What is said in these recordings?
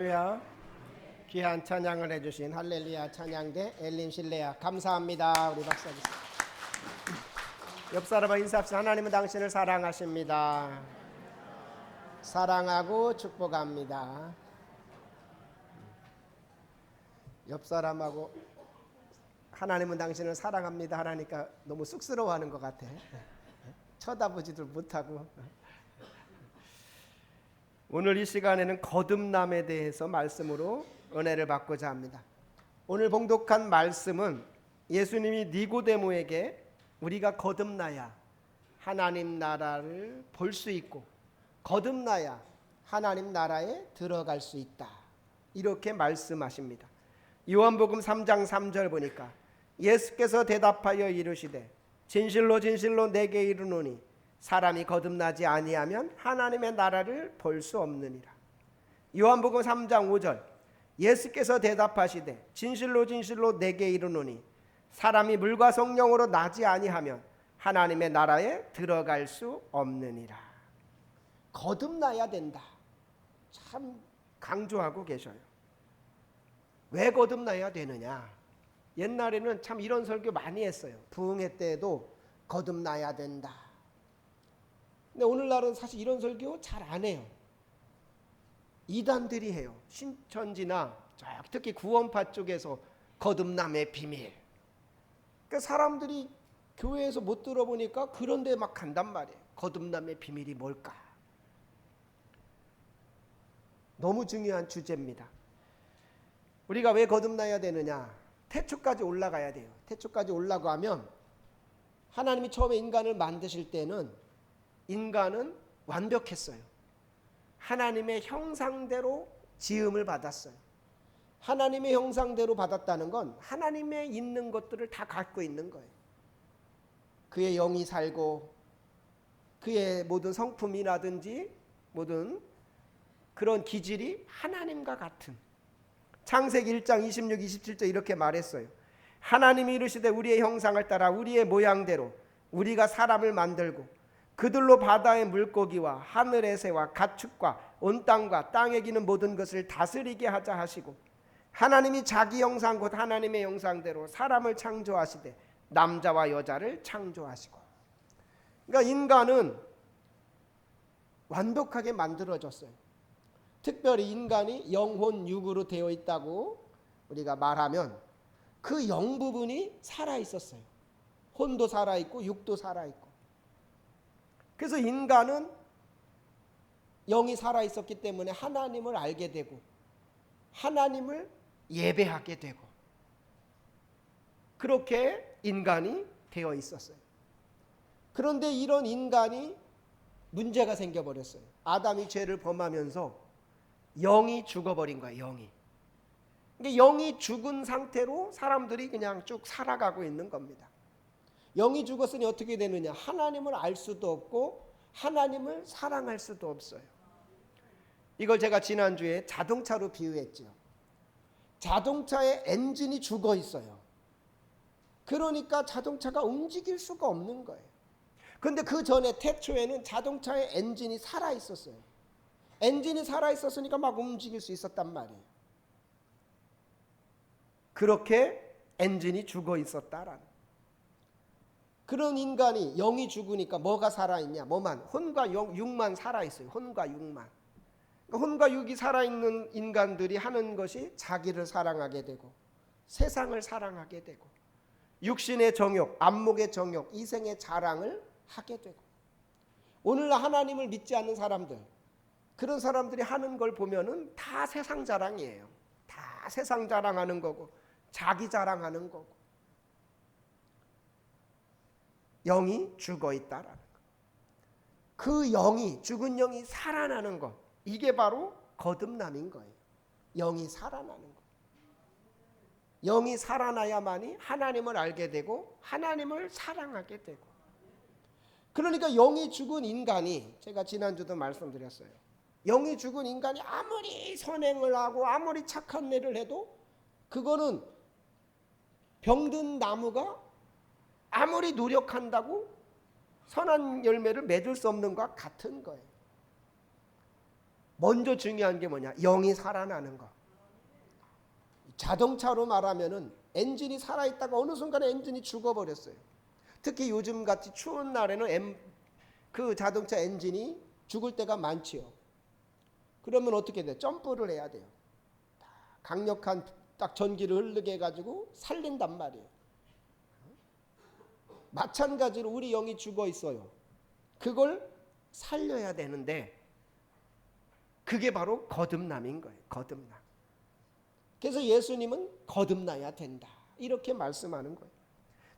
할렐루야. 귀한 찬양을 해주신 할렐루야 찬양대 엘린 실레야 감사합니다. 우리 박사님 옆 사람과 인사합시다. 하나님은 당신을 사랑하십니다. 사랑하고 축복합니다. 옆 사람하고 하나님은 당신을 사랑합니다 하라니까 너무 쑥스러워하는 것 같아. 쳐다보지도 못하고. 오늘 이 시간에는 거듭남에 대해서 말씀으로 은혜를 받고자 합니다. 오늘 봉독한 말씀은 예수님이 니고데모에게 우리가 거듭나야 하나님 나라를 볼 수 있고 거듭나야 하나님 나라에 들어갈 수 있다, 이렇게 말씀하십니다. 요한복음 3장 3절 보니까 예수께서 대답하여 이르시되 진실로 진실로 내게 이르노니 사람이 거듭나지 아니하면 하나님의 나라를 볼 수 없느니라. 요한복음 3장 5절 예수께서 대답하시되 진실로 진실로 내게 이르노니 사람이 물과 성령으로 나지 아니하면 하나님의 나라에 들어갈 수 없느니라. 거듭나야 된다, 참 강조하고 계셔요. 왜 거듭나야 되느냐? 옛날에는 참 이런 설교 많이 했어요. 부흥회 때도 거듭나야 된다. 근데 오늘날은 사실 이런 설교 잘 안 해요. 이단들이 해요. 신천지나 특히 구원파 쪽에서 거듭남의 비밀. 그러니까 사람들이 교회에서 못 들어보니까 그런 데 막 간단 말이에요. 거듭남의 비밀이 뭘까? 너무 중요한 주제입니다. 우리가 왜 거듭나야 되느냐? 태초까지 올라가야 돼요. 태초까지 올라가면 하나님이 처음에 인간을 만드실 때는 인간은 완벽했어요. 하나님의 형상대로 지음을 받았어요. 하나님의 형상대로 받았다는 건 하나님의 있는 것들을 다 갖고 있는 거예요. 그의 영이 살고 그의 모든 성품이라든지 모든 그런 기질이 하나님과 같은. 창세기 1장 26, 27절 이렇게 말했어요. 하나님이 이르시되 우리의 형상을 따라 우리의 모양대로 우리가 사람을 만들고 그들로 바다의 물고기와 하늘의 새와 가축과 온 땅과 땅에 기는 모든 것을 다스리게 하자 하시고 하나님이 자기 형상 곧 하나님의 형상대로 사람을 창조하시되 남자와 여자를 창조하시고. 그러니까 인간은 완벽하게 만들어졌어요. 특별히 인간이 영혼 육으로 되어 있다고 우리가 말하면 그 영 부분이 살아 있었어요. 혼도 살아 있고 육도 살아 있고. 그래서 인간은 영이 살아 있었기 때문에 하나님을 알게 되고 하나님을 예배하게 되고 그렇게 인간이 되어 있었어요. 그런데 이런 인간이 문제가 생겨버렸어요. 아담이 죄를 범하면서 영이 죽어버린 거예요. 영이. 그러니까 영이 죽은 상태로 사람들이 그냥 쭉 살아가고 있는 겁니다. 영이 죽었으니 어떻게 되느냐? 하나님을 알 수도 없고 하나님을 사랑할 수도 없어요. 이걸 제가 지난주에 자동차로 비유했죠. 자동차의 엔진이 죽어 있어요. 그러니까 자동차가 움직일 수가 없는 거예요. 그런데 그 전에 태초에는 자동차의 엔진이 살아 있었어요. 엔진이 살아 있었으니까 막 움직일 수 있었단 말이에요. 그렇게 엔진이 죽어 있었다라는. 그런 인간이 영이 죽으니까 뭐가 살아있냐? 뭐만? 혼과 육만 살아있어요. 혼과 육만. 혼과 육이 살아있는 인간들이 하는 것이 자기를 사랑하게 되고 세상을 사랑하게 되고 육신의 정욕, 안목의 정욕, 이생의 자랑을 하게 되고. 오늘날 하나님을 믿지 않는 사람들, 그런 사람들이 하는 걸 보면은 다 세상 자랑이에요. 다 세상 자랑하는 거고 자기 자랑하는 거고. 영이 죽어 있다라는 것. 그 영이, 죽은 영이 살아나는 것, 이게 바로 거듭남인 거예요. 영이 살아나는 것. 영이 살아나야만이 하나님을 알게 되고 하나님을 사랑하게 되고. 그러니까 영이 죽은 인간이, 제가 지난주도 말씀드렸어요. 영이 죽은 인간이 아무리 선행을 하고 아무리 착한 일을 해도 그거는 병든 나무가 아무리 노력한다고 선한 열매를 맺을 수 없는 것과 같은 거예요. 먼저 중요한 게 뭐냐? 영이 살아나는 거. 자동차로 말하면은 엔진이 살아있다가 어느 순간에 엔진이 죽어버렸어요. 특히 요즘 같이 추운 날에는 그 자동차 엔진이 죽을 때가 많지요. 그러면 어떻게 돼? 점프를 해야 돼요. 강력한 딱 전기를 흐르게 해가지고 살린단 말이에요. 마찬가지로 우리 영이 죽어 있어요. 그걸 살려야 되는데 그게 바로 거듭남인 거예요. 거듭남. 그래서 예수님은 거듭나야 된다. 이렇게 말씀하는 거예요.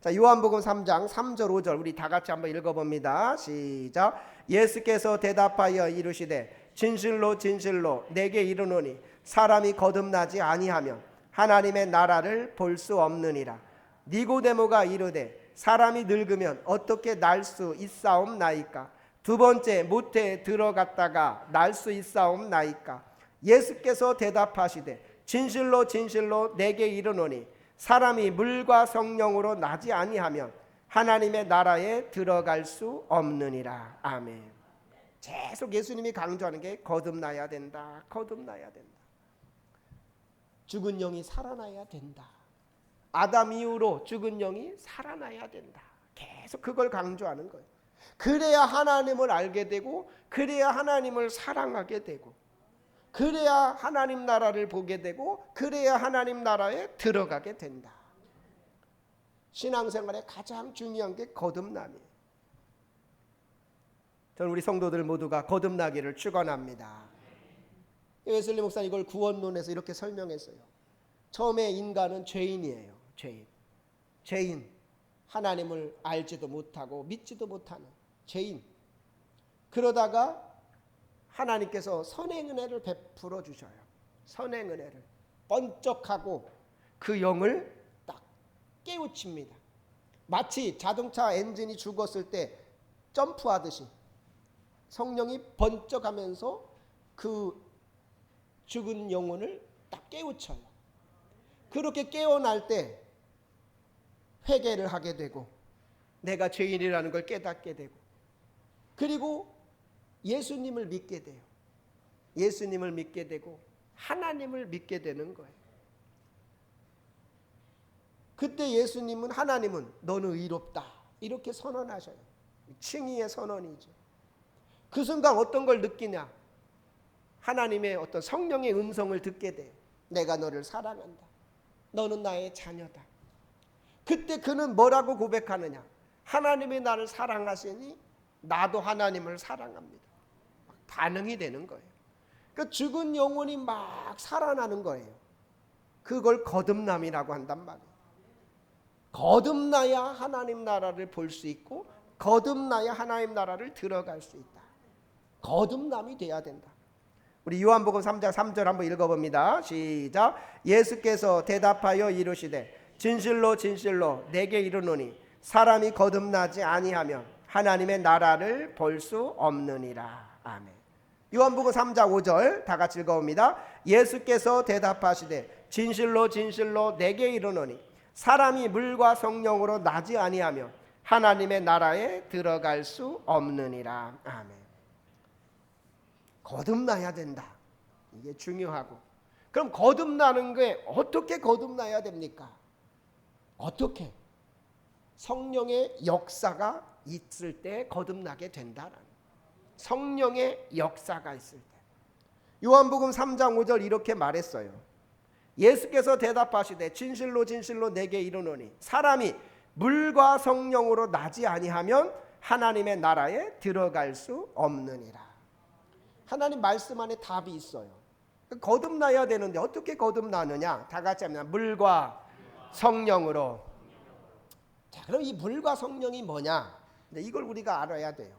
자, 요한복음 3장 3절 5절 우리 다 같이 한번 읽어봅니다. 시작. 예수께서 대답하여 이르시되 진실로 진실로 내게 이르노니 사람이 거듭나지 아니하면 하나님의 나라를 볼 수 없느니라. 니고데모가 이르되 사람이 늙으면 어떻게 날 수 있사옵나이까? 두 번째 모태에 들어갔다가 날 수 있사옵나이까? 예수께서 대답하시되 진실로 진실로 내게 이르노니 사람이 물과 성령으로 나지 아니하면 하나님의 나라에 들어갈 수 없느니라. 아멘. 계속 예수님이 강조하는 게 거듭나야 된다. 거듭나야 된다. 죽은 영이 살아나야 된다. 아담 이후로 죽은 영이 살아나야 된다. 계속 그걸 강조하는 거예요. 그래야 하나님을 알게 되고 그래야 하나님을 사랑하게 되고 그래야 하나님 나라를 보게 되고 그래야 하나님 나라에 들어가게 된다. 신앙생활에 가장 중요한 게 거듭남이에요. 저는 우리 성도들 모두가 거듭나기를 축원합니다. 웨슬리 목사님 이걸 구원론에서 이렇게 설명했어요. 처음에 인간은 죄인이에요. 죄인. 하나님을 알지도 못하고 믿지도 못하는 죄인. 그러다가 하나님께서 선행 은혜를 베풀어 주셔요. 선행 은혜를 번쩍하고 그 영을 딱 깨우칩니다. 마치 자동차 엔진이 죽었을 때 점프하듯이 성령이 번쩍하면서 그 죽은 영혼을 딱 깨우쳐요. 그렇게 깨어날 때 회개를 하게 되고 내가 죄인이라는 걸 깨닫게 되고 그리고 예수님을 믿게 돼요. 예수님을 믿게 되고 하나님을 믿게 되는 거예요. 그때 예수님은 하나님은 너는 의롭다 이렇게 선언하셔요. 칭의의 선언이죠. 그 순간 어떤 걸 느끼냐? 하나님의 어떤 성령의 음성을 듣게 돼요. 내가 너를 사랑한다. 너는 나의 자녀다. 그때 그는 뭐라고 고백하느냐? 하나님이 나를 사랑하시니 나도 하나님을 사랑합니다. 반응이 되는 거예요. 그 죽은 영혼이 막 살아나는 거예요. 그걸 거듭남이라고 한단 말이에요. 거듭나야 하나님 나라를 볼 수 있고 거듭나야 하나님 나라를 들어갈 수 있다. 거듭남이 돼야 된다. 우리 요한복음 3장 3절 한번 읽어봅니다. 시작. 예수께서 대답하여 이르시되 진실로 진실로 내게 이르노니 사람이 거듭나지 아니하면 하나님의 나라를 볼 수 없느니라. 아멘. 요한복음 3장 5절 다 같이 읽어봅니다. 예수께서 대답하시되 진실로 진실로 내게 이르노니 사람이 물과 성령으로 나지 아니하면 하나님의 나라에 들어갈 수 없느니라. 아멘. 거듭나야 된다. 이게 중요하고. 그럼 거듭나는 게 어떻게 거듭나야 됩니까? 어떻게? 성령의 역사가 있을 때 거듭나게 된다라는. 성령의 역사가 있을 때. 요한복음 3장 5절 이렇게 말했어요. 예수께서 대답하시되 진실로 진실로 내게 이르노니 사람이 물과 성령으로 나지 아니하면 하나님의 나라에 들어갈 수 없느니라. 하나님 말씀 안에 답이 있어요. 거듭나야 되는데 어떻게 거듭나느냐? 다 같이 합니다. 물과 성령으로. 자, 그럼 이 물과 성령이 뭐냐? 이걸 우리가 알아야 돼요.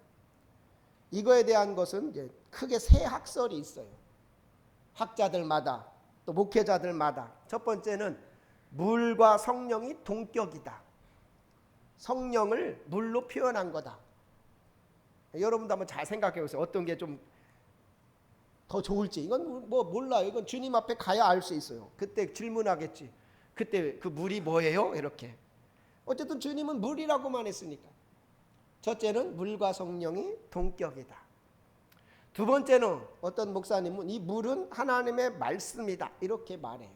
이거에 대한 것은 이제 크게 세 학설이 있어요. 학자들마다 또 목회자들마다. 첫 번째는 물과 성령이 동격이다. 성령을 물로 표현한 거다. 여러분도 한번 잘 생각해 보세요. 어떤 게 좀 더 좋을지. 이건 뭐 몰라요. 이건 주님 앞에 가야 알 수 있어요. 그때 질문하겠지. 그때 그 물이 뭐예요? 이렇게. 어쨌든 주님은 물이라고만 했으니까. 첫째는 물과 성령이 동격이다. 두 번째는 어떤 목사님은 이 물은 하나님의 말씀이다 이렇게 말해요.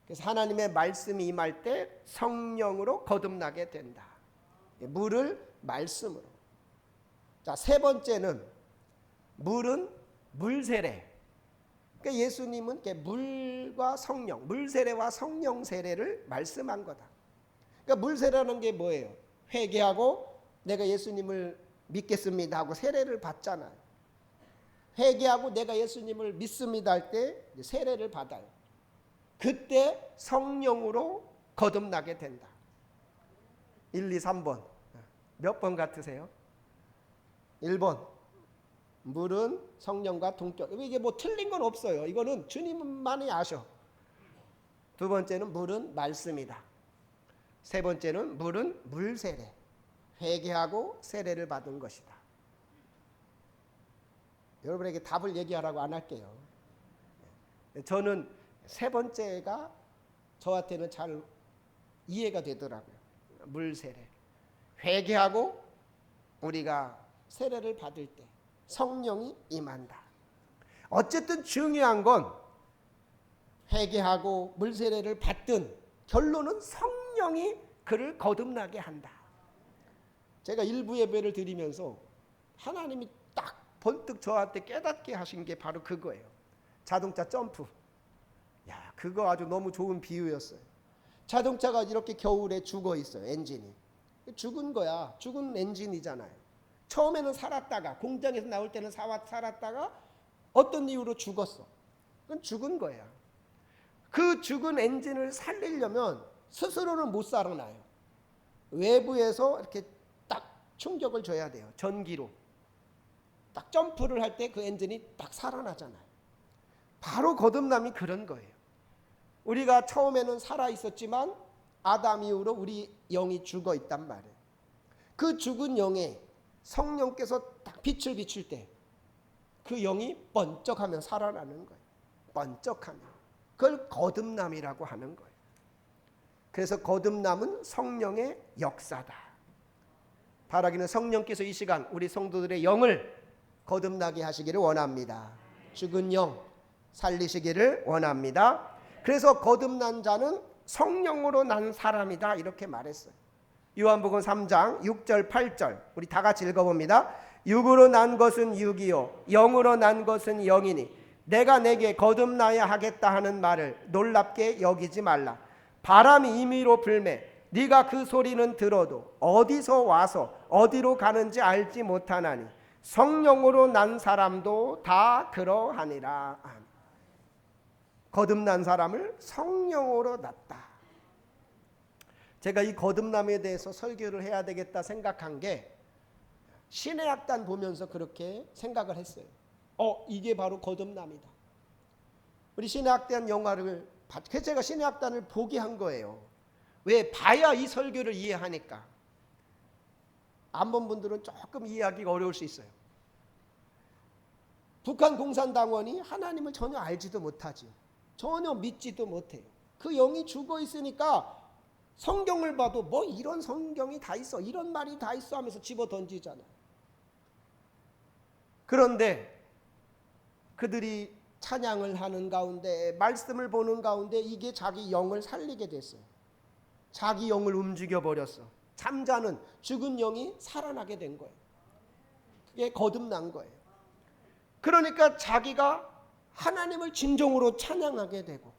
그래서 하나님의 말씀이 임할 때 성령으로 거듭나게 된다. 물을 말씀으로. 자, 세 번째는 물은 물세례. 그러니까 예수님은 물과 성령, 물세례와 성령 세례를 말씀한 거다. 그러니까 물세례라는 게 뭐예요? 회개하고 내가 예수님을 믿겠습니다 하고 세례를 받잖아요. 회개하고 내가 예수님을 믿습니다 할 때 세례를 받아요. 그때 성령으로 거듭나게 된다. 1, 2, 3번. 몇 번 같으세요? 1번. 물은 성령과 동격. 이게 뭐 틀린 건 없어요. 이거는 주님만이 아셔. 두 번째는 물은 말씀이다. 세 번째는 물은 물세례. 회개하고 세례를 받은 것이다. 여러분에게 답을 얘기하라고 안 할게요. 저는 세 번째가 저한테는 잘 이해가 되더라고요. 물세례. 회개하고 우리가 세례를 받을 때 성령이 임한다. 어쨌든 중요한 건 회개하고 물세례를 받든 결론은 성령이 그를 거듭나게 한다. 제가 일부 예배를 드리면서 하나님이 딱 번뜩 저한테 깨닫게 하신 게 바로 그거예요. 자동차 점프. 야, 그거 아주 너무 좋은 비유였어요. 자동차가 이렇게 겨울에 죽어 있어요. 엔진이. 죽은 거야. 죽은 엔진이잖아요. 처음에는 살았다가 공장에서 나올 때는 살았다가 어떤 이유로 죽었어. 그건 죽은 거야. 그 죽은 엔진을 살리려면 스스로는 못 살아나요. 외부에서 이렇게 딱 충격을 줘야 돼요. 전기로. 딱 점프를 할 때 그 엔진이 딱 살아나잖아요. 바로 거듭남이 그런 거예요. 우리가 처음에는 살아 있었지만 아담 이후로 우리 영이 죽어 있단 말이에요. 그 죽은 영에 성령께서 딱 빛을 비출 때 그 영이 번쩍하면 살아나는 거예요. 번쩍하면. 그걸 거듭남이라고 하는 거예요. 그래서 거듭남은 성령의 역사다. 바라기는 성령께서 이 시간 우리 성도들의 영을 거듭나게 하시기를 원합니다. 죽은 영 살리시기를 원합니다. 그래서 거듭난 자는 성령으로 난 사람이다 이렇게 말했어요. 요한복음 3장 6절 8절 우리 다 같이 읽어봅니다. 육으로 난 것은 육이요 영으로 난 것은 영이니 내가 내게 거듭나야 하겠다 하는 말을 놀랍게 여기지 말라. 바람이 임의로 불매 네가 그 소리는 들어도 어디서 와서 어디로 가는지 알지 못하나니 성령으로 난 사람도 다 그러하니라. 거듭난 사람을 성령으로 낳다. 제가 이 거듭남에 대해서 설교를 해야 되겠다 생각한 게 신의 악단 보면서 그렇게 생각을 했어요. 이게 바로 거듭남이다. 우리 신의 악단 영화를 제가 신의 악단을 보게 한 거예요. 왜? 봐야 이 설교를 이해하니까. 안 본 분들은 조금 이해하기가 어려울 수 있어요. 북한 공산당원이 하나님을 전혀 알지도 못하지. 전혀 믿지도 못해요. 그 영이 죽어 있으니까 성경을 봐도 뭐 이런 성경이 다 있어, 이런 말이 다 있어 하면서 집어 던지잖아요. 그런데 그들이 찬양을 하는 가운데 말씀을 보는 가운데 이게 자기 영을 살리게 됐어요. 자기 영을 움직여버렸어. 잠자는 죽은 영이 살아나게 된 거예요. 그게 거듭난 거예요. 그러니까 자기가 하나님을 진정으로 찬양하게 되고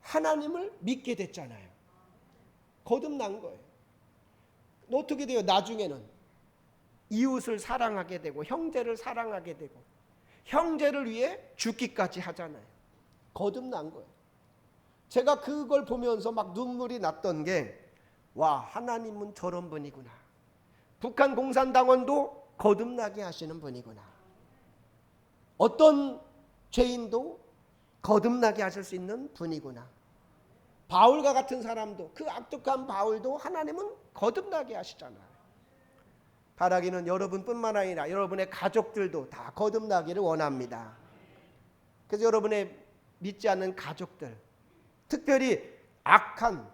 하나님을 믿게 됐잖아요. 거듭난 거예요. 어떻게 돼요? 나중에는 이웃을 사랑하게 되고 형제를 사랑하게 되고 형제를 위해 죽기까지 하잖아요. 거듭난 거예요. 제가 그걸 보면서 막 눈물이 났던 게 와, 하나님은 저런 분이구나. 북한 공산당원도 거듭나게 하시는 분이구나. 어떤 죄인도 거듭나게 하실 수 있는 분이구나. 바울과 같은 사람도, 그 악독한 바울도 하나님은 거듭나게 하시잖아요. 바라기는 여러분뿐만 아니라 여러분의 가족들도 다 거듭나기를 원합니다. 그래서 여러분의 믿지 않는 가족들, 특별히 악한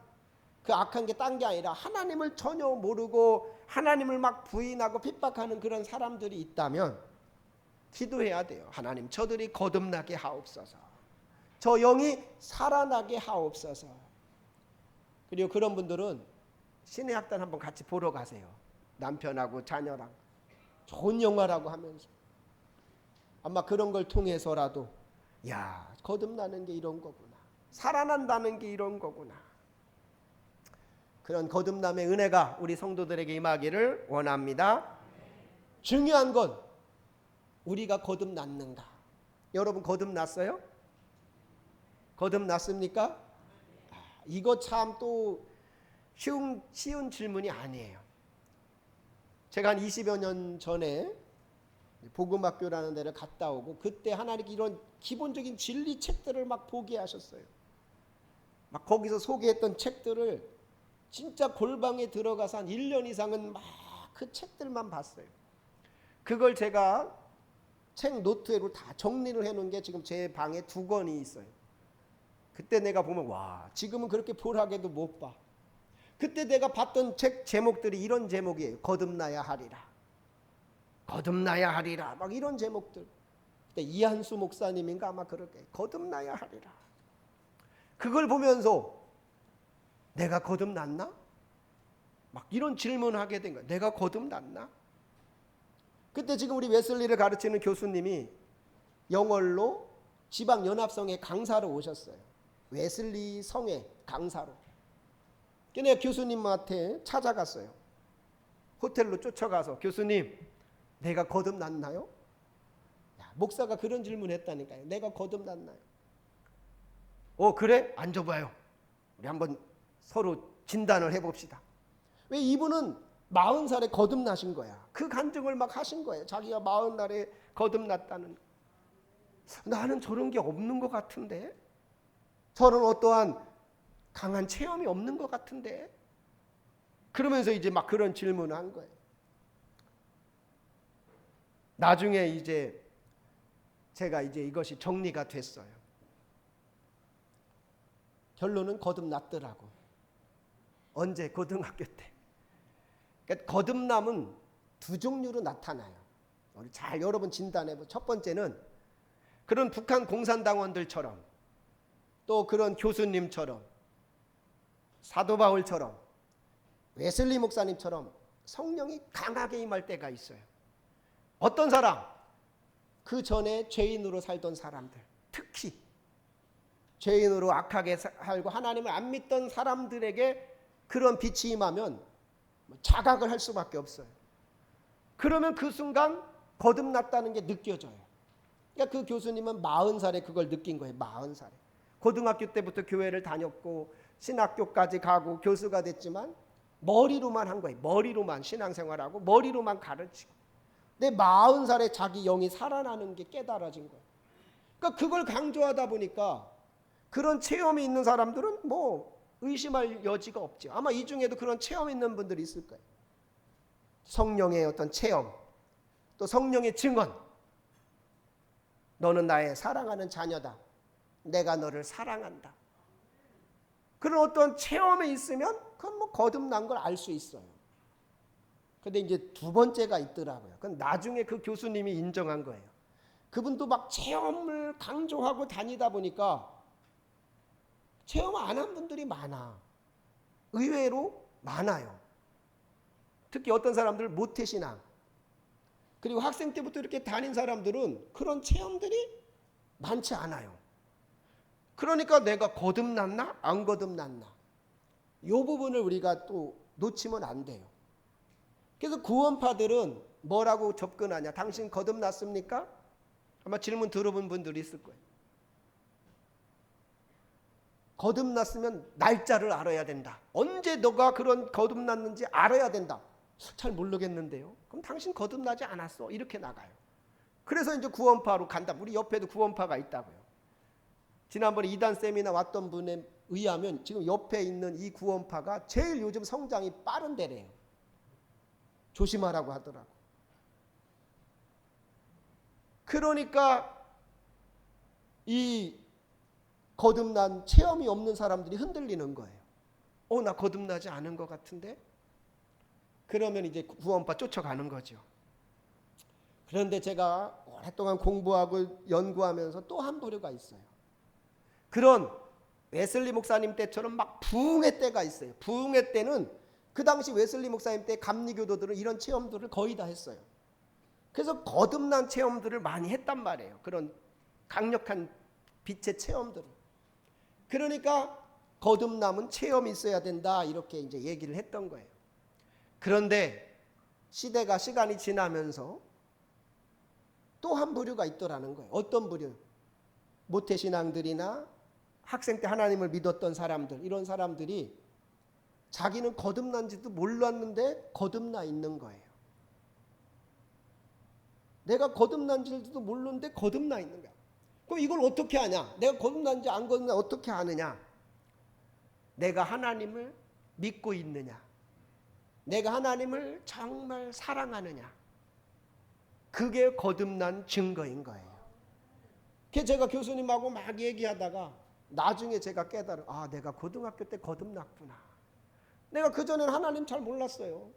게 딴 게 아니라 하나님을 전혀 모르고 하나님을 막 부인하고 핍박하는 그런 사람들이 있다면 기도해야 돼요. 하나님, 저들이 거듭나게 하옵소서. 저 영이 살아나게 하옵소서. 그리고 그런 분들은 신의 학단 한번 같이 보러 가세요. 남편하고 자녀랑 좋은 영화라고 하면서 아마 그런 걸 통해서라도 야, 거듭나는 게 이런 거구나, 살아난다는 게 이런 거구나, 그런 거듭남의 은혜가 우리 성도들에게 임하기를 원합니다. 중요한 건 우리가 거듭났는가. 여러분 거듭났어요? 거듭났습니까? 이거 참 또 쉬운 질문이 아니에요. 제가 한 20여 년 전에 복음학교라는 데를 갔다 오고 그때 하나님께 이런 기본적인 진리 책들을 막 보게 하셨어요. 막 거기서 소개했던 책들을 진짜 골방에 들어가서 한 1년 이상은 막 그 책들만 봤어요. 그걸 제가 책 노트로 다 정리를 해놓은 게 지금 제 방에 2권이 있어요. 그때 내가 보면 와, 지금은 그렇게 볼하게도 못 봐. 그때 내가 봤던 책 제목들이 이런 제목이에요. 거듭나야 하리라, 거듭나야 하리라, 막 이런 제목들. 그때 이한수 목사님인가 아마 그렇게 거듭나야 하리라. 그걸 보면서 내가 거듭났나? 막 이런 질문을 하게 된 거예요. 내가 거듭났나? 그때 지금 우리 웨슬리를 가르치는 교수님이 영월로 지방연합성에 강사로 오셨어요. 웨슬리 성에 강사로. 내가 교수님한테 찾아갔어요. 호텔로 쫓아가서 교수님, 내가 거듭났나요? 야, 목사가 그런 질문 했다니까요. 내가 거듭났나요? 그래? 앉아봐요. 우리 한번 서로 진단을 해봅시다. 왜 이분은 40살에 거듭나신 거야. 그 간증을 막 하신 거예요. 자기가 40살에 거듭났다는. 나는 저런 게 없는 것 같은데, 저런 어떠한 강한 체험이 없는 것 같은데, 그러면서 이제 막 그런 질문을 한 거예요. 나중에 이제 제가 이제 이것이 정리가 됐어요. 결론은 거듭났더라고. 언제? 고등학교 때. 그러니까 거듭남은 2종류로 나타나요. 우리 잘 여러분 진단해보. 첫 번째는 그런 북한 공산당원들처럼, 또 그런 교수님처럼, 사도 바울처럼, 웨슬리 목사님처럼 성령이 강하게 임할 때가 있어요. 어떤 사람? 그 전에 죄인으로 살던 사람들, 특히 죄인으로 악하게 살고 하나님을 안 믿던 사람들에게 그런 빛이 임하면 자각을 할 수밖에 없어요. 그러면 그 순간 거듭났다는 게 느껴져요. 그러니까 그 교수님은 40살에 그걸 느낀 거예요. 40살에. 고등학교 때부터 교회를 다녔고 신학교까지 가고 교수가 됐지만 머리로만 한 거예요. 머리로만 신앙생활하고 머리로만 가르치고. 근데 40살에 자기 영이 살아나는 게 깨달아진 거예요. 그러니까 그걸 강조하다 보니까 그런 체험이 있는 사람들은 뭐 의심할 여지가 없죠. 아마 이 중에도 그런 체험 있는 분들이 있을 거예요. 성령의 어떤 체험, 또 성령의 증언. 너는 나의 사랑하는 자녀다. 내가 너를 사랑한다. 그런 어떤 체험에 있으면 그건 뭐 거듭난 걸 알 수 있어요. 근데 이제 2번째가 있더라고요. 그건 나중에 그 교수님이 인정한 거예요. 그분도 막 체험을 강조하고 다니다 보니까 체험 안 한 분들이 많아. 의외로 많아요. 특히 어떤 사람들 모태신앙, 그리고 학생 때부터 이렇게 다닌 사람들은 그런 체험들이 많지 않아요. 그러니까 내가 거듭났나 안 거듭났나, 이 부분을 우리가 또 놓치면 안 돼요. 그래서 구원파들은 뭐라고 접근하냐? 당신 거듭났습니까? 아마 질문 들어본 분들이 있을 거예요. 거듭났으면 날짜를 알아야 된다. 언제 너가 그런 거듭났는지 알아야 된다. 잘 모르겠는데요. 그럼 당신 거듭나지 않았어. 이렇게 나가요. 그래서 이제 구원파로 간다. 우리 옆에도 구원파가 있다고요. 지난번에 이단 세미나 왔던 분에 의하면 지금 옆에 있는 이 구원파가 제일 요즘 성장이 빠른 데래요. 조심하라고 하더라고. 그러니까 이 거듭난 체험이 없는 사람들이 흔들리는 거예요. 나 거듭나지 않은 것 같은데? 그러면 이제 구원파 쫓아가는 거죠. 그런데 제가 오랫동안 공부하고 연구하면서 또 한 부류가 있어요. 그런 웨슬리 목사님 때처럼 막 부흥의 때가 있어요. 부흥의 때는 그 당시 웨슬리 목사님 때 감리교도들은 이런 체험들을 거의 다 했어요. 그래서 거듭난 체험들을 많이 했단 말이에요. 그런 강력한 빛의 체험들을. 그러니까 거듭남은 체험이 있어야 된다 이렇게 이제 얘기를 했던 거예요. 그런데 시간이 지나면서 또 한 부류가 있더라는 거예요. 어떤 부류? 모태신앙들이나 학생 때 하나님을 믿었던 사람들, 이런 사람들이 자기는 거듭난지도 몰랐는데 거듭나 있는 거예요. 내가 거듭난지도 모르는데 거듭나 있는 거야. 그럼 이걸 어떻게 하냐? 내가 거듭난지 안 거듭나 어떻게 아느냐? 내가 하나님을 믿고 있느냐? 내가 하나님을 정말 사랑하느냐? 그게 거듭난 증거인 거예요. 그래서 제가 교수님하고 막 얘기하다가 나중에 제가 깨달아, 내가 고등학교 때 거듭났구나. 내가 그전에는 하나님 잘 몰랐어요.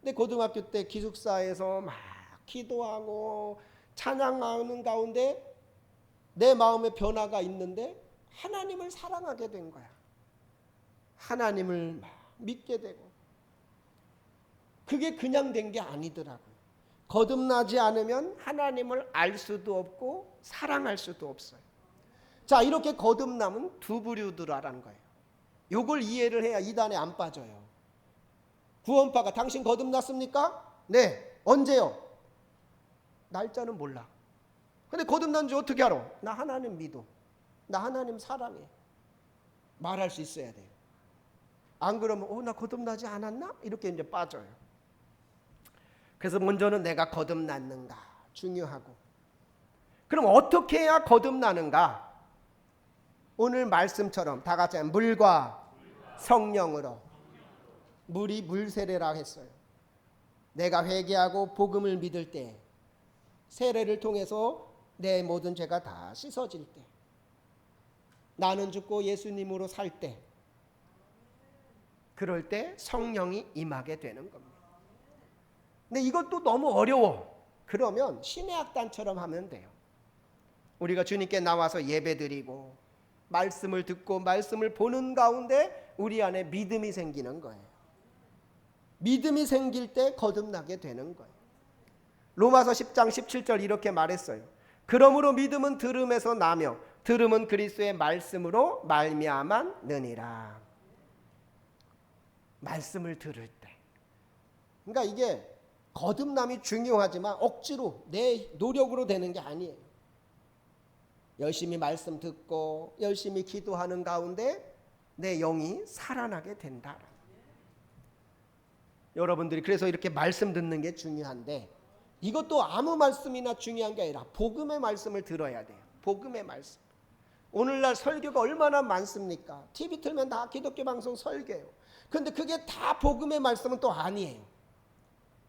근데 고등학교 때 기숙사에서 막 기도하고 찬양하는 가운데 내 마음에 변화가 있는데 하나님을 사랑하게 된 거야. 하나님을 막 믿게 되고. 그게 그냥 된 게 아니더라고요. 거듭나지 않으면 하나님을 알 수도 없고 사랑할 수도 없어요. 자, 이렇게 거듭남은 두 부류더라라는 거예요. 요걸 이해를 해야 이단에 안 빠져요. 구원파가 당신 거듭났습니까? 네. 언제요? 날짜는 몰라. 근데 거듭난지 어떻게 알아? 나 하나님 믿어. 나 하나님 사랑해. 말할 수 있어야 돼요. 안 그러면 나 거듭나지 않았나? 이렇게 이제 빠져요. 그래서 먼저는 내가 거듭났는가 중요하고. 그럼 어떻게 해야 거듭나는가? 오늘 말씀처럼 다 같이 물과 성령으로. 물이 물세례라 했어요. 내가 회개하고 복음을 믿을 때 세례를 통해서 내 모든 죄가 다 씻어질 때, 나는 죽고 예수님으로 살 때, 그럴 때 성령이 임하게 되는 겁니다. 근데 이것도 너무 어려워. 그러면 신해학단처럼 하면 돼요. 우리가 주님께 나와서 예배드리고 말씀을 듣고 말씀을 보는 가운데 우리 안에 믿음이 생기는 거예요. 믿음이 생길 때 거듭나게 되는 거예요. 로마서 10장 17절 이렇게 말했어요. 그러므로 믿음은 들음에서 나며 들음은 그리스도의 말씀으로 말미암았느니라. 말씀을 들을 때. 그러니까 이게 거듭남이 중요하지만 억지로 내 노력으로 되는 게 아니에요. 열심히 말씀 듣고 열심히 기도하는 가운데 내 영이 살아나게 된다. 여러분들이 그래서 이렇게 말씀 듣는 게 중요한데, 이것도 아무 말씀이나 중요한 게 아니라 복음의 말씀을 들어야 돼요. 복음의 말씀. 오늘날 설교가 얼마나 많습니까? TV 틀면 다 기독교 방송 설교예요. 그런데 그게 다 복음의 말씀은 또 아니에요.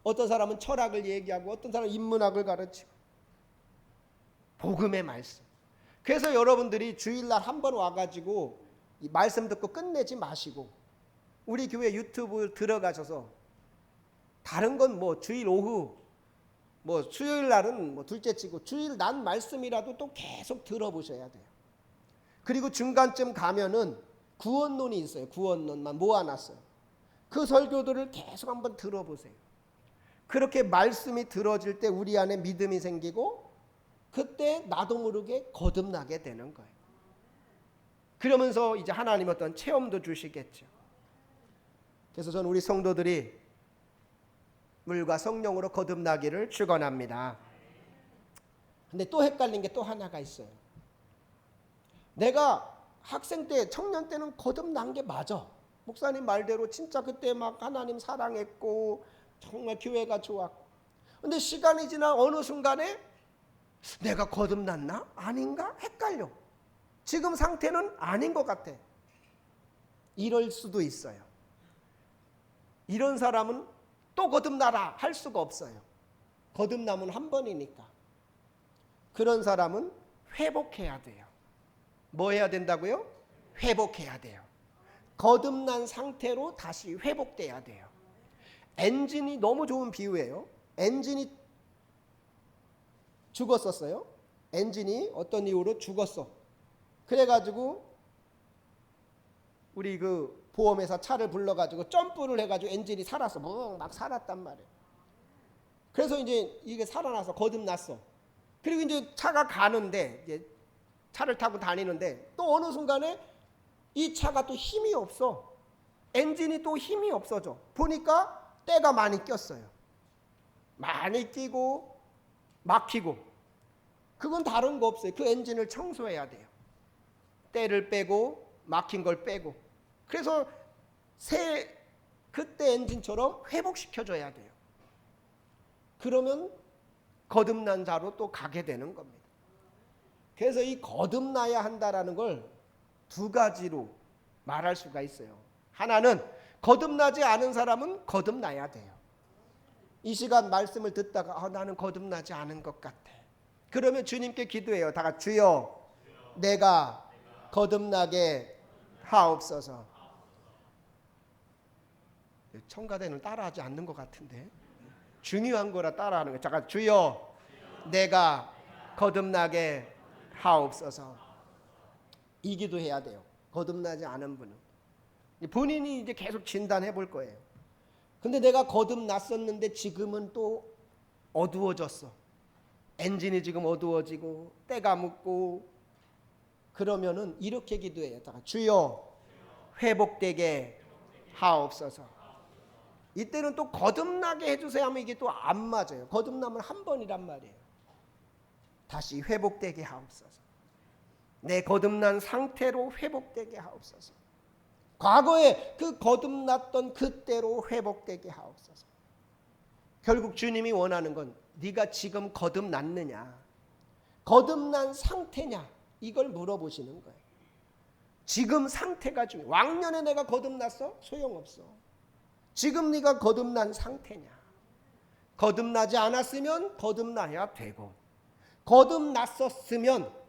어떤 사람은 철학을 얘기하고 어떤 사람은 인문학을 가르치고. 복음의 말씀. 그래서 여러분들이 주일날 한 번 와가지고 이 말씀 듣고 끝내지 마시고 우리 교회 유튜브 들어가셔서 다른 건 뭐 주일 오후 뭐 수요일 날은 뭐 둘째 치고 주일 낮 말씀이라도 또 계속 들어보셔야 돼요. 그리고 중간쯤 가면은 구원론이 있어요. 구원론만 모아놨어요. 그 설교들을 계속 한번 들어보세요. 그렇게 말씀이 들어질 때 우리 안에 믿음이 생기고 그때 나도 모르게 거듭나게 되는 거예요. 그러면서 이제 하나님 어떤 체험도 주시겠죠. 그래서 저는 우리 성도들이 물과 성령으로 거듭나기를 축원합니다. 근데 또 헷갈린 게 또 하나가 있어요. 내가 학생 때, 청년 때는 거듭난 게 맞아. 목사님 말대로 진짜 그때 막 하나님 사랑했고 정말 교회가 좋았고. 근데 시간이 지나 어느 순간에 내가 거듭났나? 아닌가? 헷갈려. 지금 상태는 아닌 것 같아. 이럴 수도 있어요. 이런 사람은 또 거듭나라 할 수가 없어요. 거듭남은 한 번이니까. 그런 사람은 회복해야 돼요. 뭐 해야 된다고요? 회복해야 돼요. 거듭난 상태로 다시 회복돼야 돼요. 엔진이 너무 좋은 비유예요. 엔진이 죽었었어요. 엔진이 어떤 이유로 죽었어. 그래가지고 우리 그 보험회사 차를 불러가지고 점프를 해가지고 엔진이 살았어. 막 살았단 말이에요. 그래서 이제 이게 살아나서 거듭났어. 그리고 이제 차가 가는데 이제 차를 타고 다니는데 또 어느 순간에 이 차가 또 힘이 없어. 엔진이 또 힘이 없어져. 보니까 때가 많이 꼈어요. 많이 끼고 막히고. 그건 다른 거 없어요. 그 엔진을 청소해야 돼요. 때를 빼고 막힌 걸 빼고. 그래서 그때 엔진처럼 회복시켜줘야 돼요. 그러면 거듭난 자로 또 가게 되는 겁니다. 그래서 이 거듭나야 한다라는 걸 두 가지로 말할 수가 있어요. 하나는 거듭나지 않은 사람은 거듭나야 돼요. 이 시간 말씀을 듣다가 나는 거듭나지 않은 것 같아. 그러면 주님께 기도해요. 다 같이 주여 내가 거듭나게 하옵소서. 청가대는 따라하지 않는 것 같은데 중요한 거라 따라하는 거예요. 잠깐 주여 내가 거듭나게 하옵소서. 이 기도해야 돼요. 거듭나지 않은 분은 본인이 이제 계속 진단해 볼 거예요. 근데 내가 거듭났었는데 지금은 또 어두워졌어. 엔진이 지금 어두워지고 때가 묻고 그러면은 이렇게 기도해요. 주여 회복되게 하옵소서. 이때는 또 거듭나게 해주세요 하면 이게 또 안 맞아요. 거듭나면 한 번이란 말이에요. 다시 회복되게 하옵소서. 내 거듭난 상태로 회복되게 하옵소서. 과거에 그 거듭났던 그때로 회복되게 하옵소서. 결국 주님이 원하는 건 네가 지금 거듭났느냐, 거듭난 상태냐, 이걸 물어보시는 거예요. 지금 상태가 중요해. 왕년에 내가 거듭났어? 소용없어. 지금 네가 거듭난 상태냐. 거듭나지 않았으면 거듭나야 되고, 거듭났었으면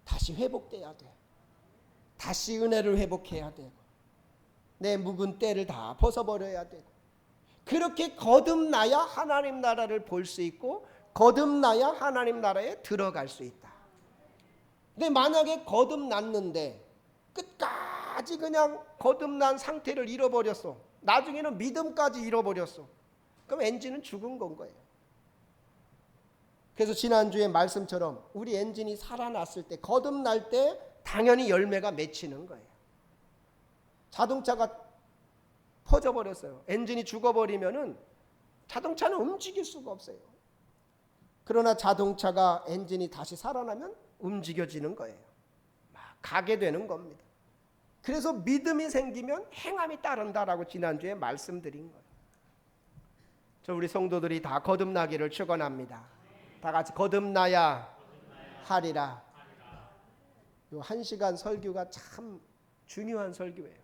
다시 회복돼야 돼. 다시 은혜를 회복해야 되고, 내 묵은 때를 다 벗어버려야 되고, 그렇게 거듭나야 하나님 나라를 볼 수 있고 거듭나야 하나님 나라에 들어갈 수 있다. 근데 만약에 거듭났는데 끝까지 그냥 거듭난 상태를 잃어버렸어. 나중에는 믿음까지 잃어버렸어. 그럼 엔진은 죽은 건 거예요. 그래서 지난주에 말씀처럼 우리 엔진이 살아났을 때, 거듭날 때 당연히 열매가 맺히는 거예요. 자동차가 퍼져버렸어요. 엔진이 죽어버리면은 자동차는 움직일 수가 없어요. 그러나 자동차가 엔진이 다시 살아나면 움직여지는 거예요. 막 가게 되는 겁니다. 그래서 믿음이 생기면 행함이 따른다라고 지난주에 말씀드린 거예요. 저 우리 성도들이 다 거듭나기를 축원합니다. 다 같이 거듭나야 하리라. 요 1시간 설교가 참 중요한 설교예요.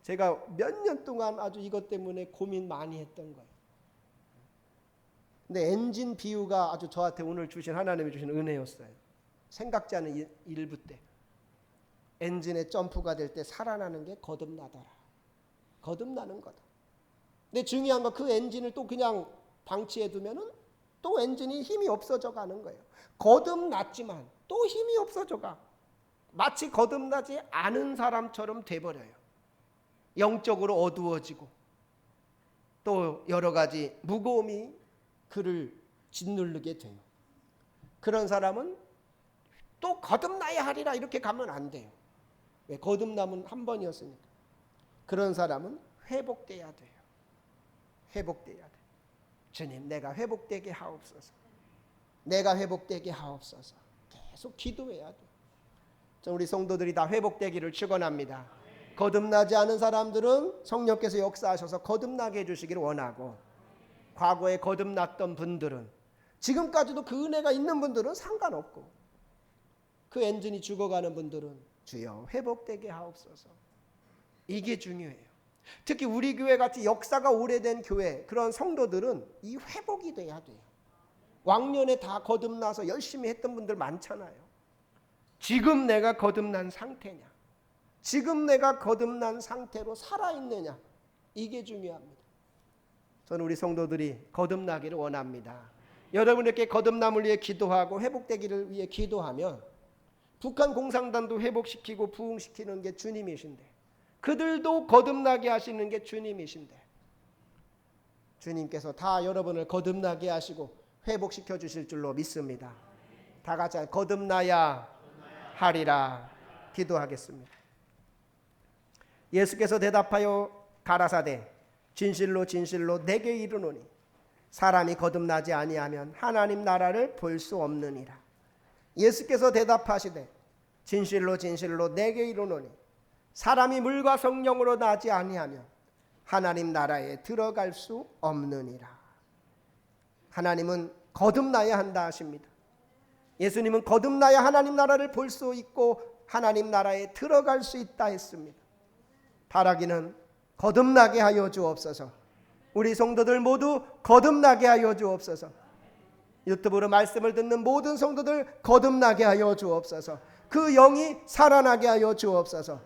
제가 몇 년 동안 아주 이것 때문에 고민 많이 했던 거예요. 근데 엔진 비유가 아주 저한테 오늘 주신 하나님이 주신 은혜였어요. 생각지 않은 일부 때 엔진의 점프가 될 때 살아나는 게 거듭나더라. 거듭나는 거다. 근데 중요한 건 그 엔진을 또 그냥 방치해 두면은 또 엔진이 힘이 없어져 가는 거예요. 거듭났지만 또 힘이 없어져 가. 마치 거듭나지 않은 사람처럼 돼버려요. 영적으로 어두워지고 또 여러 가지 무거움이 그를 짓누르게 돼요. 그런 사람은 또 거듭나야 하리라 이렇게 가면 안 돼요. 왜? 거듭남은 한 번이었으니까. 그런 사람은 회복돼야 돼요. 회복돼야 돼요. 주님 내가 회복되게 하옵소서. 내가 회복되게 하옵소서. 계속 기도해야 돼요. 우리 성도들이 다 회복되기를 축원합니다. 거듭나지 않은 사람들은 성령께서 역사하셔서 거듭나게 해주시기를 원하고, 과거에 거듭났던 분들은, 지금까지도 그 은혜가 있는 분들은 상관없고, 그 엔진이 죽어가는 분들은 주여 회복되게 하옵소서. 이게 중요해요. 특히 우리 교회 같이 역사가 오래된 교회, 그런 성도들은 이 회복이 돼야 돼요. 왕년에 다 거듭나서 열심히 했던 분들 많잖아요. 지금 내가 거듭난 상태냐, 지금 내가 거듭난 상태로 살아있느냐, 이게 중요합니다. 저는 우리 성도들이 거듭나기를 원합니다. 여러분에게 거듭남을 위해 기도하고 회복되기를 위해 기도하면 북한 공산당도 회복시키고 부흥시키는 게 주님이신데, 그들도 거듭나게 하시는 게 주님이신데, 주님께서 다 여러분을 거듭나게 하시고 회복시켜 주실 줄로 믿습니다. 다 같이 거듭나야 하리라 기도하겠습니다. 예수께서 대답하여 가라사대 진실로 진실로 내게 이르노니 사람이 거듭나지 아니하면 하나님 나라를 볼 수 없느니라. 예수께서 대답하시되 진실로 진실로 내게 이르노니 사람이 물과 성령으로 나지 아니하면 하나님 나라에 들어갈 수 없느니라. 하나님은 거듭나야 한다 하십니다. 예수님은 거듭나야 하나님 나라를 볼 수 있고 하나님 나라에 들어갈 수 있다 했습니다. 바라기는 거듭나게 하여 주옵소서. 우리 성도들 모두 거듭나게 하여 주옵소서. 유튜브로 말씀을 듣는 모든 성도들 거듭나게 하여 주옵소서. 그 영이 살아나게 하여 주옵소서.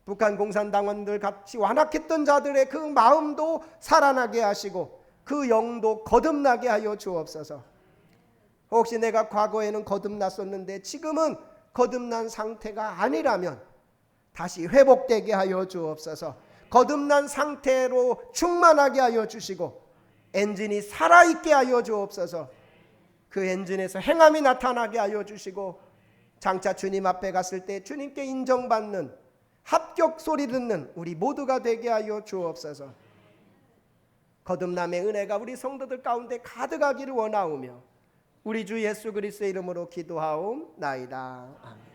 북한 공산당원들 같이 완악했던 자들의 그 마음도 살아나게 하시고 그 영도 거듭나게 하여 주옵소서. 혹시 내가 과거에는 거듭났었는데 지금은 거듭난 상태가 아니라면 다시 회복되게 하여 주옵소서. 거듭난 상태로 충만하게 하여 주시고 엔진이 살아있게 하여 주옵소서. 그 엔진에서 행함이 나타나게 하여 주시고 장차 주님 앞에 갔을 때 주님께 인정받는 합격 소리 듣는 우리 모두가 되게 하여 주옵소서. 거듭남의 은혜가 우리 성도들 가운데 가득하기를 원하오며 우리 주 예수 그리스도의 이름으로 기도하옵나이다. 아멘.